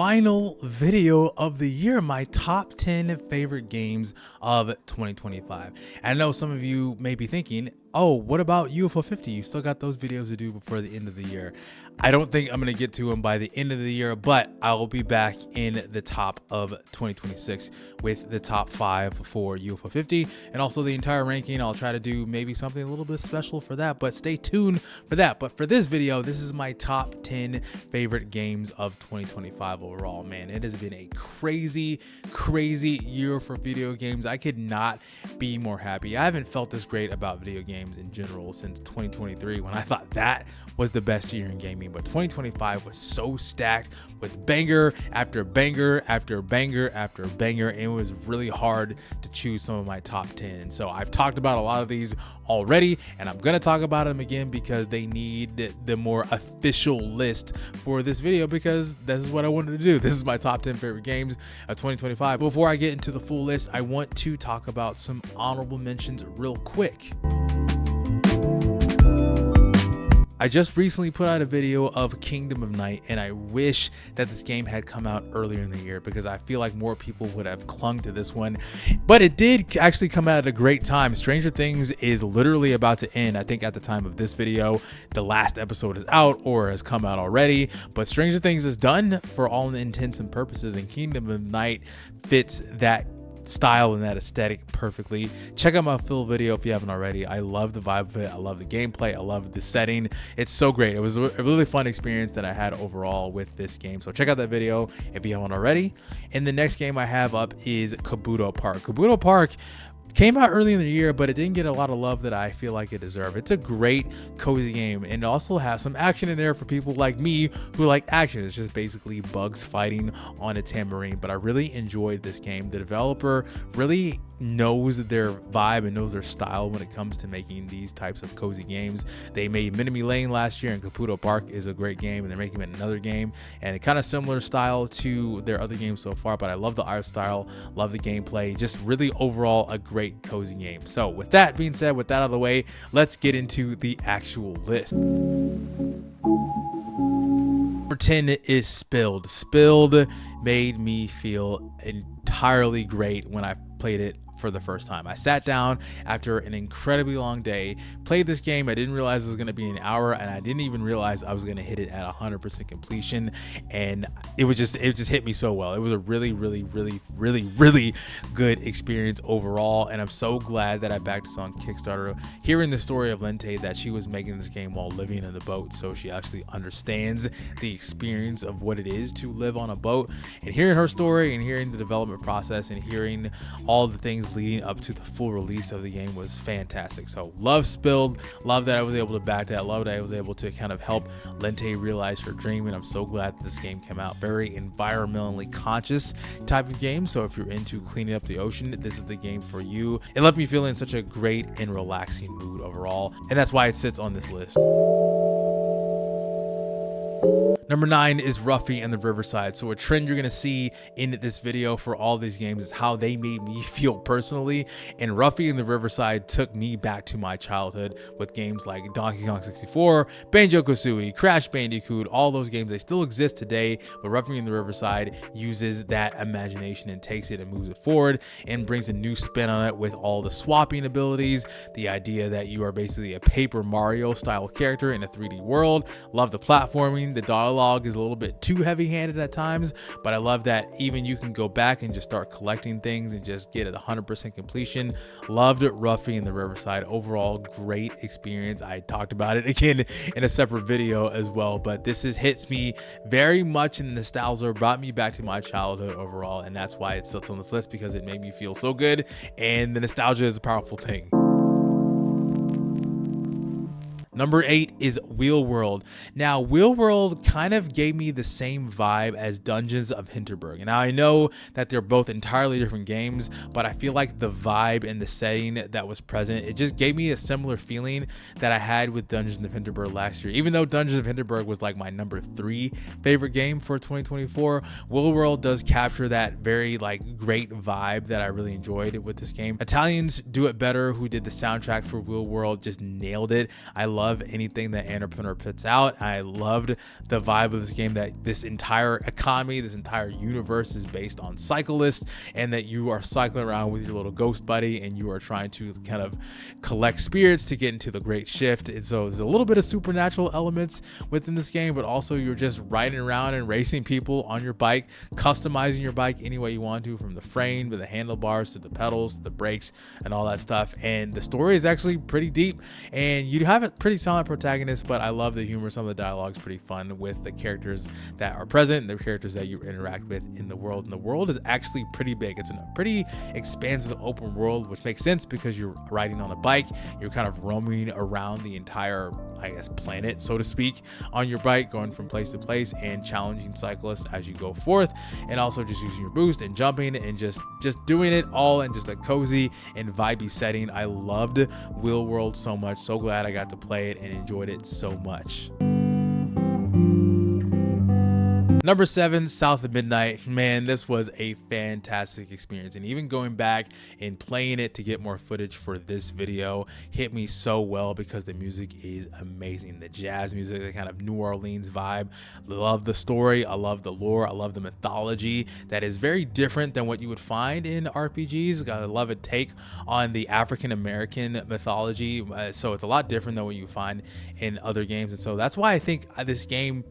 Final video of the year, my top 10 favorite games of 2025. I know some of you may be thinking, oh, what about UFO 50? You still got those videos to do before the end of the year. I don't think I'm going to get to them by the end of the year, but I will be back in the top of 2026 with the top 5 for UFO 50 and also the entire ranking. I'll try to do maybe something a little bit special for that, but stay tuned for that. But for this video, this is my top 10 favorite games of 2025 overall. Man, it has been a crazy year for video games. I could not be more happy. I haven't felt this great about video games in general since 2023, when I thought that was the best year in gaming. But 2025 was so stacked with banger after banger after banger after banger, and it was really hard to choose some of my top 10. So I've talked about a lot of these already, and I'm gonna talk about them again because they need the more official list for this video, because this is what I wanted to do. This is my top 10 favorite games of 2025. Before I get into the full list, I want to talk about some honorable mentions real quick. I just recently put out a video of Kingdom of Night, and I wish that this game had come out earlier in the year because I feel like more people would have clung to this one. But it did actually come out at a great time. Stranger Things is literally about to end. I think at the time of this video, the last episode is out or has come out already. But Stranger Things is done for all intents and purposes, and Kingdom of Night fits that style and that aesthetic perfectly. Check out my full video if you haven't already. I love the vibe of it. I love the gameplay. I love the setting. It's so great. It was a really fun experience that I had overall with this game. So check out that video if you haven't already. And the next game I have up is Kabuto Park. Kabuto Park came out early in the year, but it didn't get a lot of love that I feel like it deserved. It's a great cozy game, and it also has some action in there for people like me who like action. It's just basically bugs fighting on a tambourine, but I really enjoyed this game. The developer really knows their vibe and knows their style when it comes to making these types of cozy games. They made Minimi Lane last year, and Kabuto Park is a great game, and they're making another game, and it kind of similar style to their other games so far, but I love the art style, love the gameplay, just really overall a great cozy game. So with that being said, with that out of the way, let's get into the actual list. Number 10 is Spilled. Spilled made me feel entirely great when I played it for the first time. I sat down after an incredibly long day, played this game. I didn't realize it was going to be an hour, and I didn't even realize I was going to hit it at 100% completion, and it just hit me so well. It was a really good experience overall, and I'm so glad that I backed this on Kickstarter. Hearing the story of Lente, that she was making this game while living in a boat, so she actually understands the experience of what it is to live on a boat, and hearing her story and hearing the development process and hearing all the things leading up to the full release of the game was fantastic. So love Spilled, love that I was able to back that, love that I was able to kind of help Lente realize her dream, and I'm so glad that this game came out. Very environmentally conscious type of game, so if you're into cleaning up the ocean, this is the game for you. It left me feel in such a great and relaxing mood overall, and that's why it sits on this list. Number 9 is Ruffy and the Riverside. So a trend you're going to see in this video for all these games is how they made me feel personally. And Ruffy and the Riverside took me back to my childhood with games like Donkey Kong 64, Banjo-Kazooie, Crash Bandicoot, all those games. They still exist today, but Ruffy and the Riverside uses that imagination and takes it and moves it forward and brings a new spin on it with all the swapping abilities, the idea that you are basically a Paper Mario style character in a 3D world. Love the platforming. The dialogue is a little bit too heavy-handed at times, but I love that even you can go back and just start collecting things and just get it 100% completion. Loved it. Ruffy and the Riverside, overall great experience. I talked about it again in a separate video as well, but this hits me very much in nostalgia, brought me back to my childhood overall, and that's why it sits on this list, because it made me feel so good, and the nostalgia is a powerful thing. Number 8 is Wheel World. Now, Wheel World kind of gave me the same vibe as Dungeons of Hinterberg. Now, I know that they're both entirely different games, but I feel like the vibe and the setting that was present, it just gave me a similar feeling that I had with Dungeons of Hinterberg last year. Even though Dungeons of Hinterberg was like my number 3 favorite game for 2024, Wheel World does capture that very like great vibe that I really enjoyed with this game. Italians Do It Better, who did the soundtrack for Wheel World, just nailed it. I love love anything that Entrepreneur puts out. I loved the vibe of this game, that this entire economy, this entire universe is based on cyclists, and that you are cycling around with your little ghost buddy and you are trying to kind of collect spirits to get into the great shift. And so there's a little bit of supernatural elements within this game, but also you're just riding around and racing people on your bike, customizing your bike any way you want to, from the frame to the handlebars to the pedals to the brakes and all that stuff. And the story is actually pretty deep, and you have a pretty solid protagonist, but I love the humor. Some of the dialogue is pretty fun with the characters that are present, the characters that you interact with in the world. And the world is actually pretty big. It's a pretty expansive open world, which makes sense because you're riding on a bike. You're kind of roaming around the entire, I guess, planet, so to speak, on your bike, going from place to place and challenging cyclists as you go forth, and also just using your boost and jumping and just doing it all in just a cozy and vibey setting. I loved Wheel World so much. So glad I got to play it and enjoyed it so much. Number 7, South of Midnight. Man, this was a fantastic experience, and even going back and playing it to get more footage for this video hit me so well because the music is amazing. The jazz music, the kind of New Orleans vibe. I love the story. I love the lore. I love the mythology that is very different than what you would find in RPGs. I love a take on the African American mythology, so it's a lot different than what you find in other games. And so that's why I think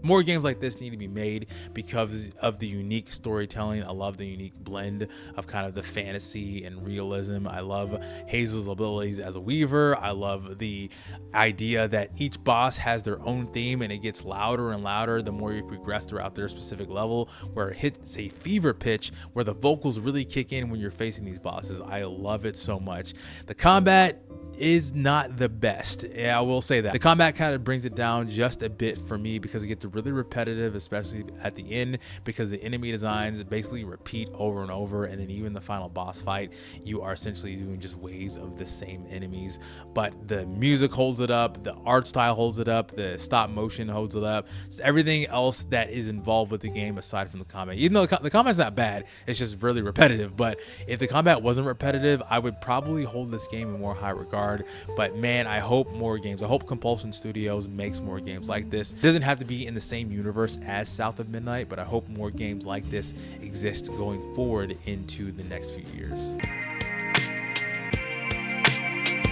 more games like this need to be made, because of the unique storytelling. I love the unique blend of kind of the fantasy and realism. I love Hazel's abilities as a weaver. I love the idea that each boss has their own theme, and it gets louder and louder the more you progress throughout their specific level, where it hits a fever pitch where the vocals really kick in when you're facing these bosses. I love it so much. The combat is not the best. Yeah, I will say that. The combat kind of brings it down just a bit for me because it gets really repetitive, especially at the end, because the enemy designs basically repeat over and over, and then even the final boss fight, you are essentially doing just waves of the same enemies. But the music holds it up, the art style holds it up, the stop motion holds it up, just everything else that is involved with the game aside from the combat. Even though the combat's not bad, it's just really repetitive. But if the combat wasn't repetitive, I would probably hold this game in more high regard. But man, I hope more games, I hope Compulsion Studios makes more games like this. It doesn't have to be in the same universe as South of Midnight, but I hope more games like this exist going forward into the next few years.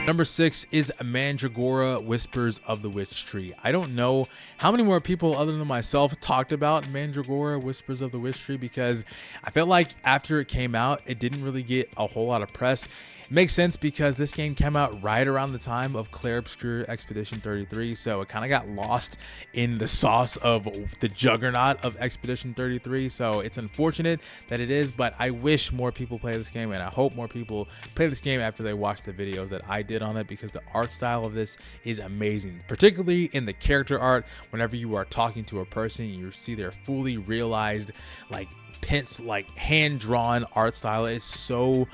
Number 6 is Mandragora, Whispers of the Witch Tree. I don't know how many more people other than myself talked about Mandragora, Whispers of the Witch Tree, because I felt like after it came out, it didn't really get a whole lot of press. It makes sense because this game came out right around the time of Clair Obscur Expedition 33, so it kind of got lost in the sauce of the juggernaut of Expedition 33. So it's unfortunate that it is, but I wish more people play this game, and I hope more people play this game after they watch the videos that I did on it, because the art style of this is amazing, particularly in the character art. Whenever you are talking to a person, you see their fully realized, like hand-drawn art style. It's so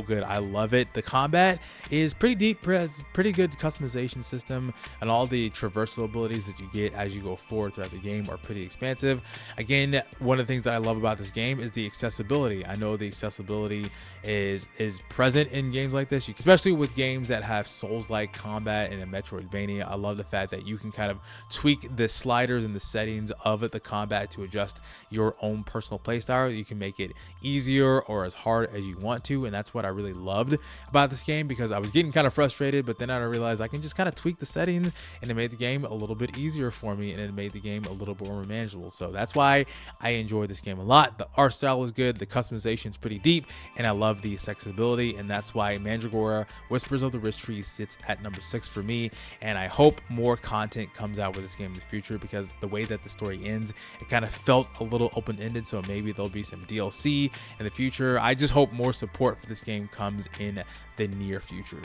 good. I love it. The combat is pretty deep, pretty good customization system, and all the traversal abilities that you get as you go forward throughout the game are pretty expansive. Again, one of the things that I love about this game is the accessibility. I know the accessibility is present in games like this, especially with games that have Souls-like combat and a Metroidvania. I love the fact that you can kind of tweak the sliders and the settings of the combat to adjust your own personal playstyle. You can make it easier or as hard as you want to, and that's what I really loved about this game, because I was getting kind of frustrated, but then I realized I can just kind of tweak the settings, and it made the game a little bit easier for me, and it made the game a little more manageable. So that's why I enjoy this game a lot. The art style is good, the customization is pretty deep, and I love the accessibility, and that's why Mandragora, Whispers of the Witch Tree sits at number 6 for me. And I hope more content comes out with this game in the future, because the way that the story ends, it kind of felt a little open-ended, so maybe there'll be some DLC in the future. I just hope more support for this game comes in the near future.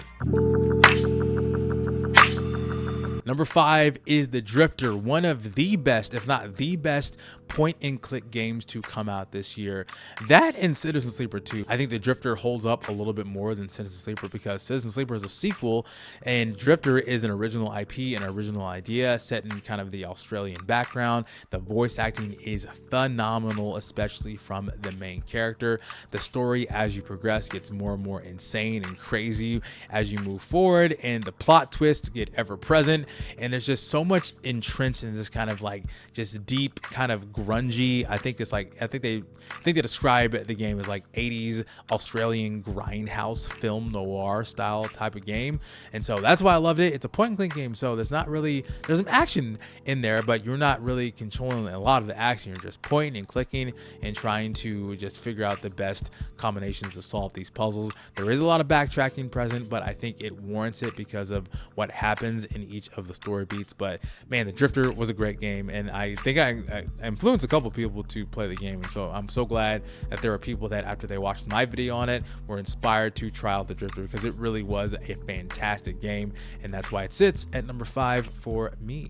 Number 5 is The Drifter, one of the best, if not the best, point and click games to come out this year. That and Citizen Sleeper 2. I think the Drifter holds up a little bit more than Citizen Sleeper because Citizen Sleeper is a sequel and Drifter is an original IP, an original idea set in kind of the Australian background. The voice acting is phenomenal, especially from the main character. The story as you progress gets more and more insane and crazy as you move forward, and the plot twists get ever present, and there's just so much entrenched in this kind of like just deep kind of grungy. I think they describe the game as like 80s Australian grindhouse film noir style type of game, and so that's why I loved it. It's a point and click game, so there's some action in there, but you're not really controlling a lot of the action. You're just pointing and clicking and trying to just figure out the best combinations to solve these puzzles. There is a lot of backtracking present, but I think it warrants it because of what happens in each of the story beats. But man, the Drifter was a great game, and I think I influenced a couple people to play the game, and so I'm so glad that there are people that after they watched my video on it were inspired to try out the Drifter, because it really was a fantastic game, and that's why it sits at number 5 for me.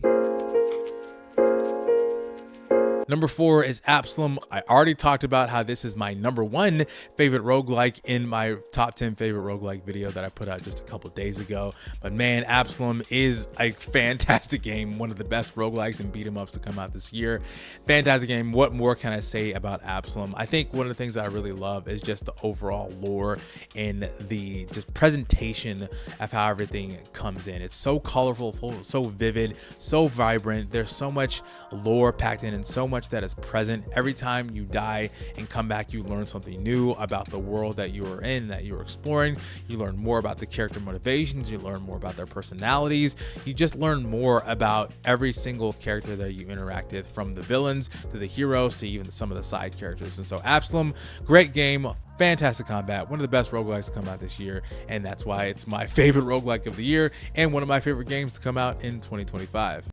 Number 4 is Absolum. I already talked about how this is my number 1 favorite roguelike in my top 10 favorite roguelike video that I put out just a couple days ago. But man, Absolum is a fantastic game, one of the best roguelikes and beat 'em ups to come out this year. Fantastic game. What more can I say about Absolum? I think one of the things that I really love is just the overall lore and the just presentation of how everything comes in. It's so colorful, so vivid, so vibrant. There's so much lore packed in and so much that is present. Every time you die and come back, you learn something new about the world that you are in, that you're exploring. You learn more about the character motivations, you learn more about their personalities, you just learn more about every single character that you interact with, from the villains to the heroes to even some of the side characters. And so Absolum, great game, fantastic combat, one of the best roguelikes to come out this year, and that's why it's my favorite roguelike of the year and one of my favorite games to come out in 2025.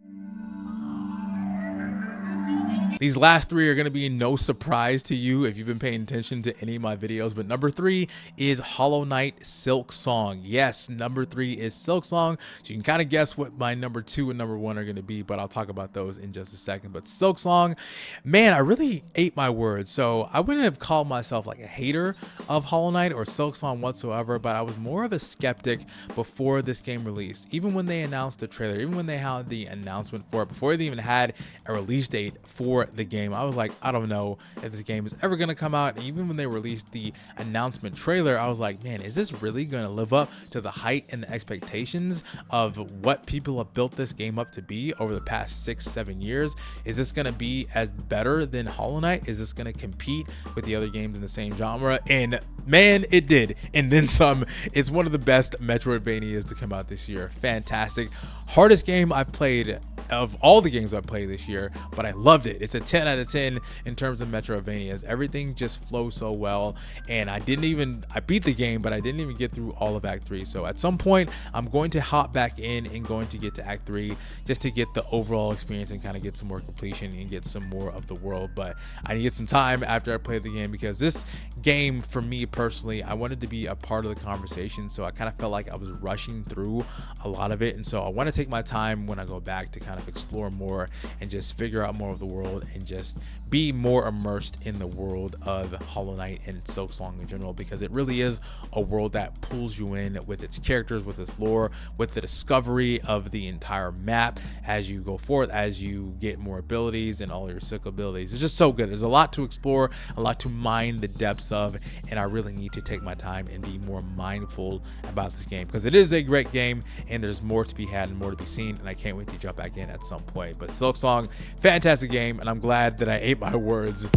These last 3 are going to be no surprise to you if you've been paying attention to any of my videos, but number 3 is Hollow Knight Silksong. Yes, number 3 is Silksong, so you can kind of guess what my number 2 and number 1 are going to be, but I'll talk about those in just a second. But Silksong, man, I really ate my words. So I wouldn't have called myself like a hater of Hollow Knight or Silksong whatsoever, but I was more of a skeptic before this game released. Even when they announced the trailer, even when they had the announcement for it, before they even had a release date for the game, I was like, I don't know if this game is ever going to come out. And even when they released the announcement trailer, I was like, man, is this really going to live up to the height and the expectations of what people have built this game up to be over the past 6-7 years? Is this going to be as better than Hollow Knight? Is this going to compete with the other games in the same genre? And man, it did, and then some. It's one of the best Metroidvanias to come out this year. Fantastic. Hardest game I've played of all the games I've played this year, but I loved it. It's a 10 out of 10 in terms of Metroidvanias. Everything just flows so well, and I beat the game, but I didn't even get through all of Act 3. So at some point, I'm going to hop back in and going to get to Act 3 just to get the overall experience and kind of get some more completion and get some more of the world. But I need some time after I play the game, because this game, for me personally, I wanted to be a part of the conversation, so I kind of felt like I was rushing through a lot of it, and so I want to take my time when I go back to kind of explore more and just figure out more of the world and just be more immersed in the world of Hollow Knight and Silksong in general, because it really is a world that pulls you in with its characters, with its lore, with the discovery of the entire map as you go forth, as you get more abilities and all your sick abilities. It's just so good. There's a lot to explore, a lot to mine the depths of, and I really need to take my time and be more mindful about this game, because it is a great game and there's more to be had and more to be seen, and I can't wait to jump back in at some point. But Silksong, fantastic game, and I'm glad that I ate my words.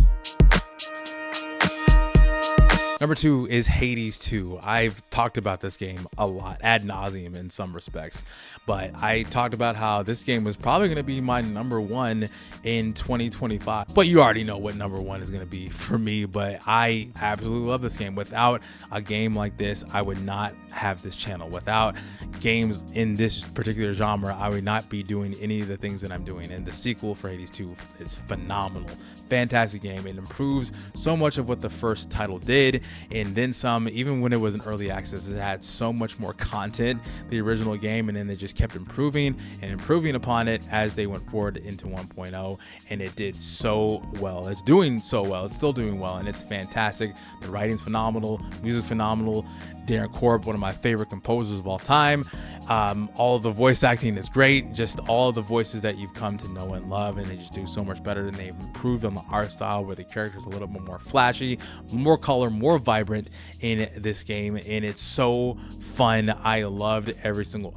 Number 2 is Hades 2. I've talked about this game a lot, ad nauseum in some respects, but I talked about how this game was probably going to be my number 1 in 2025. But you already know what number 1 is going to be for me, but I absolutely love this game. Without a game like this, I would not have this channel. Without games in this particular genre, I would not be doing any of the things that I'm doing. And the sequel for Hades 2 is phenomenal. Fantastic game. It improves so much of what the first title did. and then some. Even when it was in early access, it had so much more content, the original game, and then they just kept improving and improving upon it as they went forward into 1.0, and it did so well. It's doing so well. It's still doing well, and it's fantastic. The writing's phenomenal, music phenomenal. Darren Korb, one of my favorite composers of all time. All of the voice acting is great. Just all of the voices that you've come to know and love, and they just do so much better. And they've improved on the art style where the characters are a little bit more flashy, more color, more vibrant in this game, and it's so fun. I love every single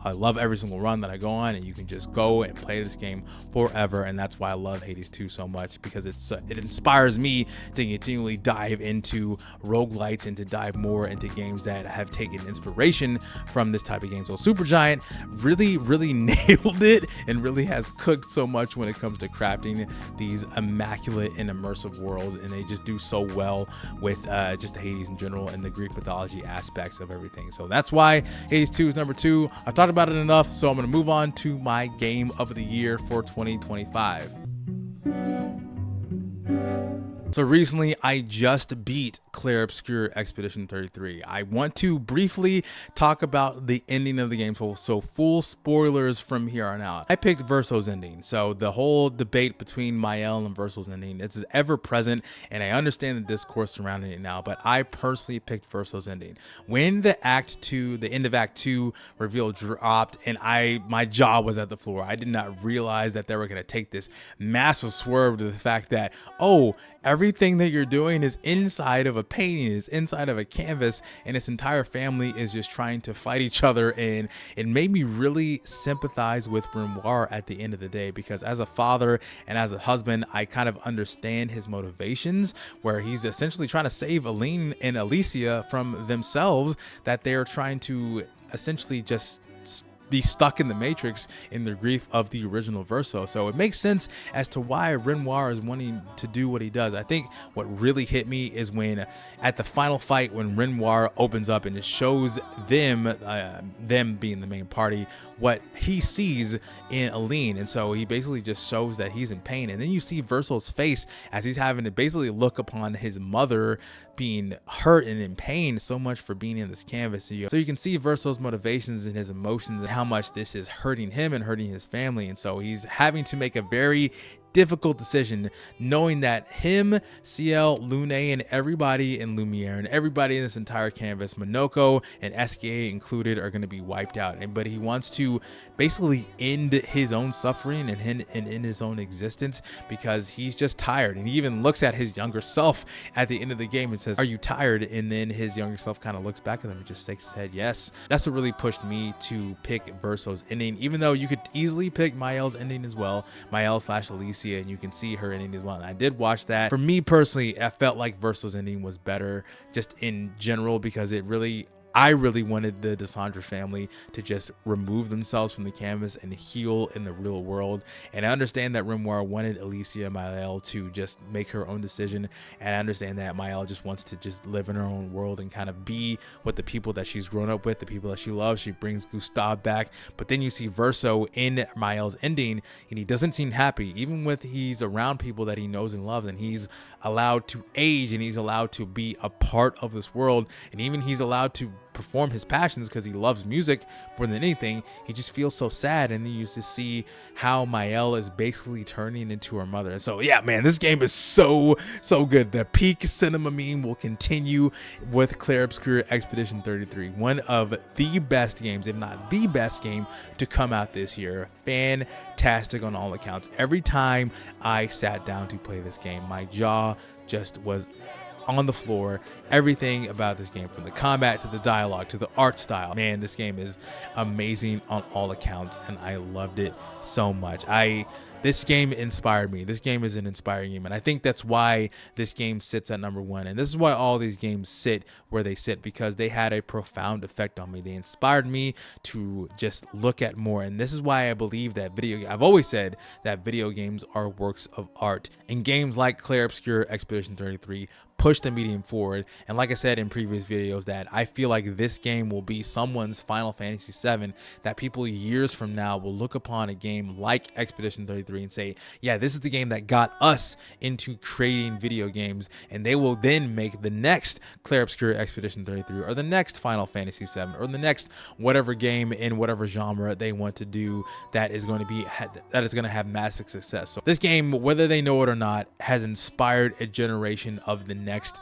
run that I go on, and you can just go and play this game forever. And that's why I love Hades 2 so much, because it inspires me to continually dive into roguelites and to dive more into games that have taken inspiration from this type of game. So Supergiant really nailed it and really has cooked so much when it comes to crafting these immaculate and immersive worlds, and they just do so well with just the Hades in general and the Greek mythology aspects of everything. So that's why Hades 2 is number 2. I've talked about it enough, so I'm going to move on to my game of the year for 2025. So recently, I just beat Clair Obscur Expedition 33. I want to briefly talk about the ending of the game, so full spoilers from here on out. I picked Verso's ending, so the whole debate between Mael and Verso's ending is ever present, and I understand the discourse surrounding it now, but I personally picked Verso's ending. When the end of Act 2 reveal dropped, and my jaw was at the floor. I did not realize that they were going to take this massive swerve to the fact that, oh, everything that you're doing is inside of a painting, is inside of a canvas, and its entire family is just trying to fight each other. And it made me really sympathize with Renoir at the end of the day, because as a father and as a husband, I kind of understand his motivations, where he's essentially trying to save Aline and Alicia from themselves, that they're trying to essentially just be stuck in the matrix in the grief of the original Verso. So it makes sense as to why Renoir is wanting to do what he does. I think what really hit me is when at the final fight, when Renoir opens up and it shows them being the main party, what he sees in Aline. And so he basically just shows that he's in pain. And then you see Verso's face as he's having to basically look upon his mother being hurt and in pain so much for being in this canvas. So you can see Verso's motivations and his emotions and how much this is hurting him and hurting his family. And so he's having to make a very difficult decision, knowing that him, Ciel, Lune, and everybody in Lumiere and everybody in this entire canvas, Monoko and SKA included, are going to be wiped out. But he wants to basically end his own suffering and in his own existence, because he's just tired. And he even looks at his younger self at the end of the game and says, "Are you tired?" And then his younger self kind of looks back at him and just shakes his head yes. That's what really pushed me to pick Verso's ending, even though you could easily pick Mael's ending as well, Mael/Alicia, and you can see her ending as well. And I did watch that. For me personally, I felt like Verso's ending was better just in general, because I really wanted the Desandra family to just remove themselves from the canvas and heal in the real world. And I understand that Renoir wanted Alicia Mael to just make her own decision. And I understand that Mael just wants to just live in her own world and kind of be with the people that she's grown up with, the people that she loves. She brings Gustave back. But then you see Verso in Mael's ending, and he doesn't seem happy, even with he's around people that he knows and loves, and he's allowed to age, and he's allowed to be a part of this world, and even he's allowed to perform his passions because he loves music more than anything. He just feels so sad. And then you used to see how Mael is basically turning into her mother. And so yeah, man, this game is so good. The peak cinema meme will continue with Clair Obscur Expedition 33, one of the best games, if not the best game to come out this year. Fantastic on all accounts. Every time I sat down to play this game, my jaw just was on the floor. Everything about this game, from the combat to the dialogue to the art style, man, this game is amazing on all accounts, and I loved it so much. This game inspired me. This game is an inspiring game, and I think that's why this game sits at number 1. And this is why all these games sit where they sit, because they had a profound effect on me. They inspired me to just look at more. And this is why I believe that I've always said that video games are works of art, and games like Clair Obscur Expedition 33 push the medium forward. And like I said in previous videos, that I feel like this game will be someone's Final Fantasy VII, that people years from now will look upon a game like Expedition 33 and say, yeah, this is the game that got us into creating video games, and they will then make the next Clair Obscur Expedition 33 or the next Final Fantasy VII or the next whatever game in whatever genre they want to do that is going to have massive success. So this game, whether they know it or not, has inspired a generation of the next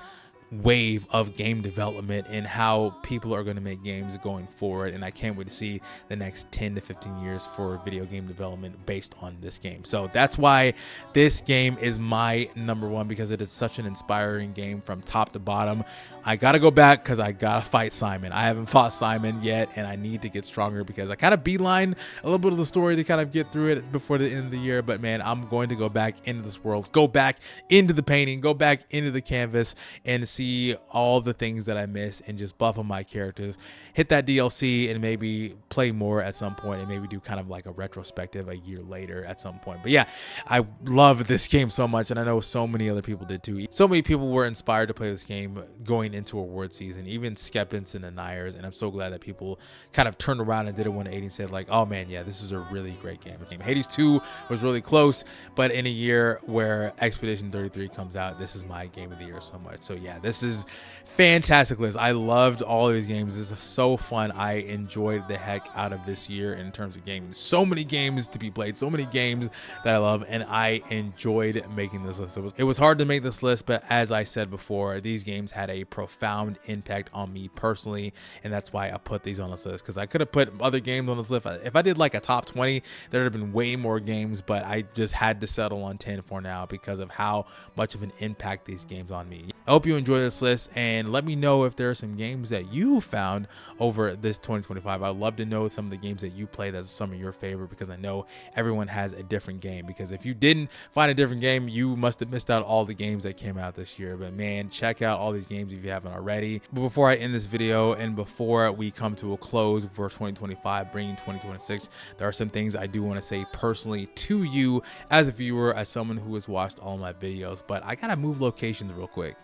wave of game development and how people are going to make games going forward, and I can't wait to see the next 10 to 15 years for video game development based on this game. So that's why this game is my number one, because it is such an inspiring game from top to bottom. I gotta go back because I gotta fight Simon. I haven't fought Simon yet, and I need to get stronger because I kind of beeline a little bit of the story to kind of get through it before the end of the year. But man, I'm going to go back into this world, go back into the painting, go back into the canvas, and see all the things that I miss and just buff on my characters, hit that DLC, and maybe play more at some point, and maybe do kind of like a retrospective a year later at some point. But yeah, I love this game so much, and I know so many other people did too. So many people were inspired to play this game going into award season, even skeptics and deniers, and I'm so glad that people kind of turned around and did a 180 and said like, oh man, yeah, this is a really great game. Hades 2 was really close, but in a year where Expedition 33 comes out, this is my game of the year so much. So yeah, this is fantastic list. I loved all of these games. This is so fun. I enjoyed the heck out of this year in terms of gaming. So many games to be played, so many games that I love, and I enjoyed making this list. It was hard to make this list, but as I said before, these games had a profound impact on me personally, and that's why I put these on this list, because I could have put other games on this list. If I did like a top 20, there would have been way more games, but I just had to settle on 10 for now because of how much of an impact these games on me. I hope you enjoy this list, and let me know if there are some games that you found over this 2025. I'd love to know some of the games that you played that's some of your favorite, because I know everyone has a different game, because if you didn't find a different game, you must have missed out all the games that came out this year. But man, check out all these games if you haven't already. But before I end this video, and before we come to a close for 2025, bringing 2026, there are some things I do want to say personally to you as a viewer, as someone who has watched all my videos. But I gotta move locations real quick.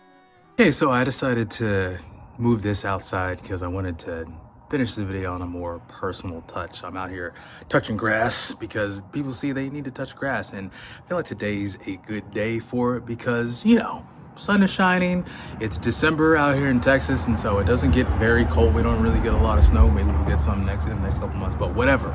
Okay, so I decided to move this outside because I wanted to finish the video on a more personal touch. I'm out here touching grass because people see they need to touch grass, and I feel like today's a good day for it because, you know, sun is shining. It's December out here in Texas, and so it doesn't get very cold. We don't really get a lot of snow. Maybe we'll get some in the next couple months, but whatever.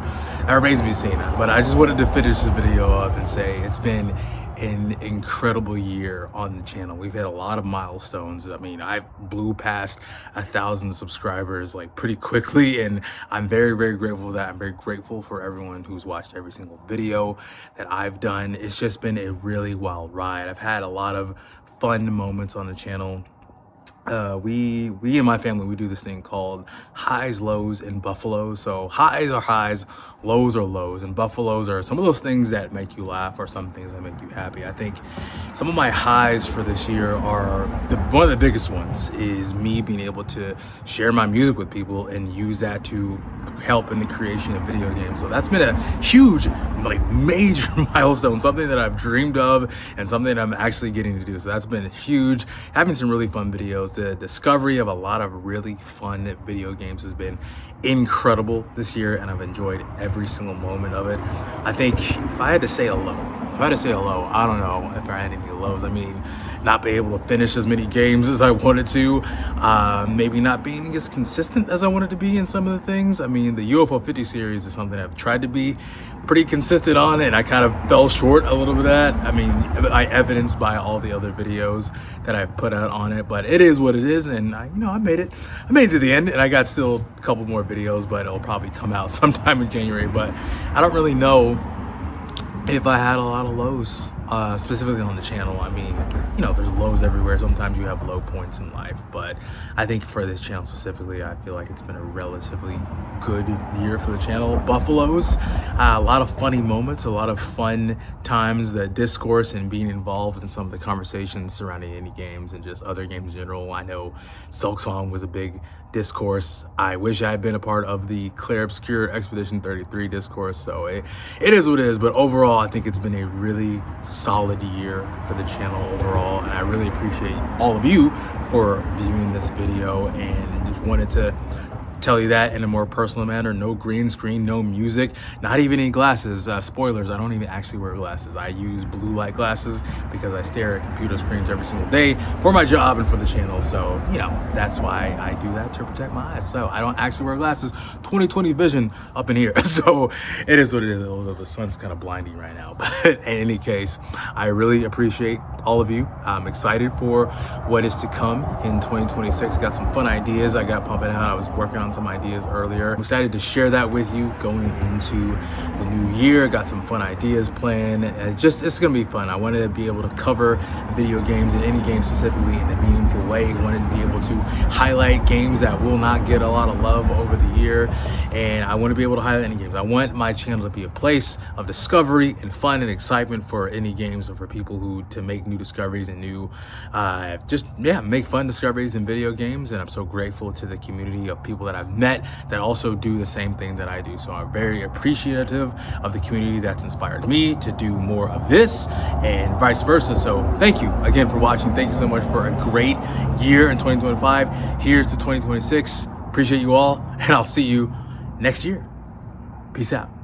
That remains to be seen. But I just wanted to finish this video up and say it's been an incredible year on the channel. We've had a lot of milestones. I mean, I blew past 1,000 subscribers like pretty quickly, and I'm very, very grateful for that. I'm very grateful for everyone who's watched every single video that I've done. It's just been a really wild ride. I've had a lot of fun moments on the channel. We in my family, we do this thing called highs, lows, and buffaloes. So highs are highs, lows are lows, and buffaloes are some of those things that make you laugh or some things that make you happy. I think some of my highs for this year are one of the biggest ones is me being able to share my music with people and use that to help in the creation of video games. So that's been a huge, like, major milestone, something that I've dreamed of and something that I'm actually getting to do. So that's been huge. Having some really fun videos. The discovery of a lot of really fun video games has been incredible this year, and I've enjoyed every single moment of it. I think if I had to say a low, I don't know if I had any lows. I mean, not being able to finish as many games as I wanted to, maybe not being as consistent as I wanted to be in some of the things. I mean, the UFO 50 series is something I've tried to be pretty consistent on, and I kind of fell short a little bit of that. I mean, I evidenced by all the other videos that I put out on it, but it is what it is, and I made it to the end, and I got still a couple more videos, but it'll probably come out sometime in January. But I don't really know if I had a lot of lows, specifically on the channel. I mean, you know, there's lows everywhere. Sometimes you have low points in life, but I think for this channel specifically, I feel like it's been a relatively good year for the channel. Buffaloes, a lot of funny moments, a lot of fun times, the discourse and being involved in some of the conversations surrounding indie games and just other games in general. I know Silksong was a big discourse. I wish I had been a part of the Clair Obscur Expedition 33 discourse, so it is what it is. But overall, I think it's been a really solid year for the channel overall, and I really appreciate all of you for viewing this video, and just wanted to tell you that in a more personal manner. No green screen, no music, not even any glasses. Spoilers, I don't even actually wear glasses. I use blue light glasses because I stare at computer screens every single day for my job and for the channel. So, you know, that's why I do that, to protect my eyes. So I don't actually wear glasses. 20/20 vision up in here. So it is what it is. Although the sun's kind of blinding right now. But in any case, I really appreciate all of you. I'm excited for what is to come in 2026. Got some fun ideas I got pumping out. I was working on some ideas earlier. I'm excited to share that with you going into the new year. Got some fun ideas planned. It's gonna be fun. I wanted to be able to cover video games, and any game specifically, in a meaningful way. I wanted to be able to highlight games that will not get a lot of love over the year, and I want to be able to highlight any games. I want my channel to be a place of discovery and fun and excitement for any games, or for people who to make new discoveries and new make fun discoveries in video games. And I'm so grateful to the community of people that I've met that also do the same thing that I do. So I'm very appreciative of the community that's inspired me to do more of this, and vice versa. So thank you again for watching. Thank you so much for a great year in 2025. Here's to 2026. Appreciate you all, and I'll see you next year. Peace out.